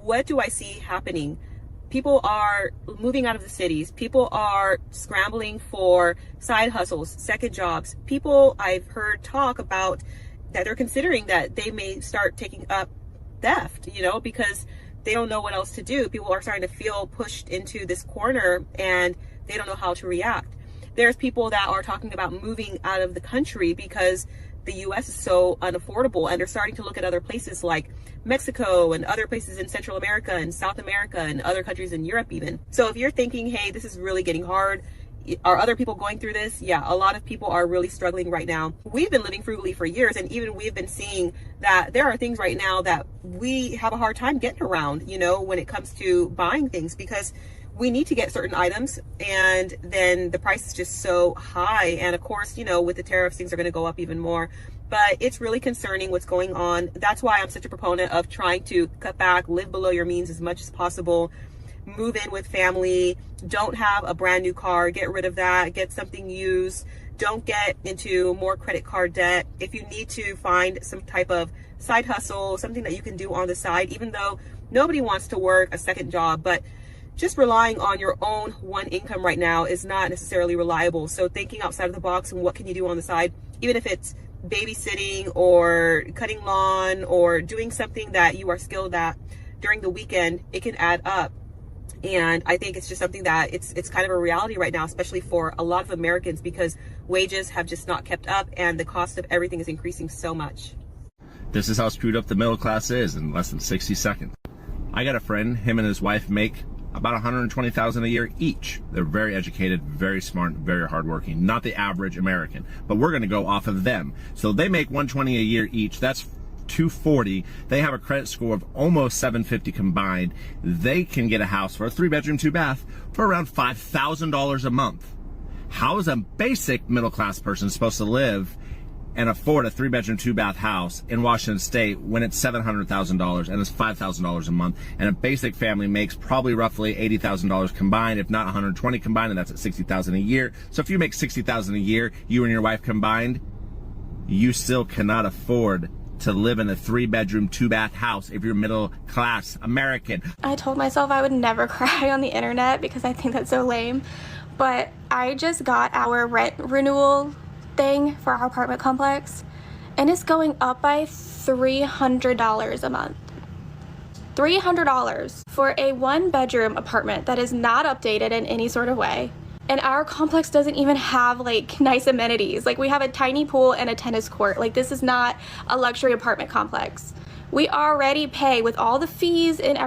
what do I see happening? People are moving out of the cities. People are scrambling for side hustles, second jobs. People, I've heard talk about that they're considering that they may start taking up theft, because they don't know what else to do. People are starting to feel pushed into this corner and they don't know how to react. There's people that are talking about moving out of the country because the US is so unaffordable, and they're starting to look at other places like Mexico and other places in Central America and South America and other countries in Europe even. So if you're thinking, hey, this is really getting hard, are other people going through this? Yeah, a lot of people are really struggling right now. We've been living frugally for years, and even we've been seeing that there are things right now that we have a hard time getting around, when it comes to buying things, because we need to get certain items and then the price is just so high. And of course, with the tariffs, things are going to go up even more. But it's really concerning what's going on. That's why I'm such a proponent of trying to cut back, live below your means as much as possible, move in with family, don't have a brand new car, get rid of that, get something used, don't get into more credit card debt. If you need to find some type of side hustle, something that you can do on the side, even though nobody wants to work a second job, but just relying on your own one income right now is not necessarily reliable. So thinking outside of the box and what can you do on the side, even if it's babysitting or cutting lawn or doing something that you are skilled at during the weekend, it can add up. And I think it's just something that it's kind of a reality right now, especially for a lot of Americans, because wages have just not kept up and the cost of everything is increasing so much. This is how screwed up the middle class is in less than 60 seconds. I got a friend, him and his wife make about $120,000 a year each. They're very educated, very smart, very hardworking. Not the average American, but we're going to go off of them. So they make $120 a year each. That's $240. They have a credit score of almost 750 combined. They can get a house for a 3-bedroom, 2-bath for around $5,000 a month. How is a basic middle class person supposed to live and afford a 3-bedroom, 2-bath house in Washington State when it's $700,000 and it's $5,000 a month, and a basic family makes probably roughly $80,000 combined, if not $120 combined, and that's at $60,000 a year. So if you make $60,000 a year, you and your wife combined, you still cannot afford to live in a 3-bedroom, 2-bath house if you're middle class American. I told myself I would never cry on the internet because I think that's so lame, but I just got our rent renewal thing for our apartment complex, and it's going up by $300 a month. $300 for a 1-bedroom apartment that is not updated in any sort of way. And our complex doesn't even have like nice amenities. Like, we have a tiny pool and a tennis court. Like, this is not a luxury apartment complex. We already pay with all the fees and everything.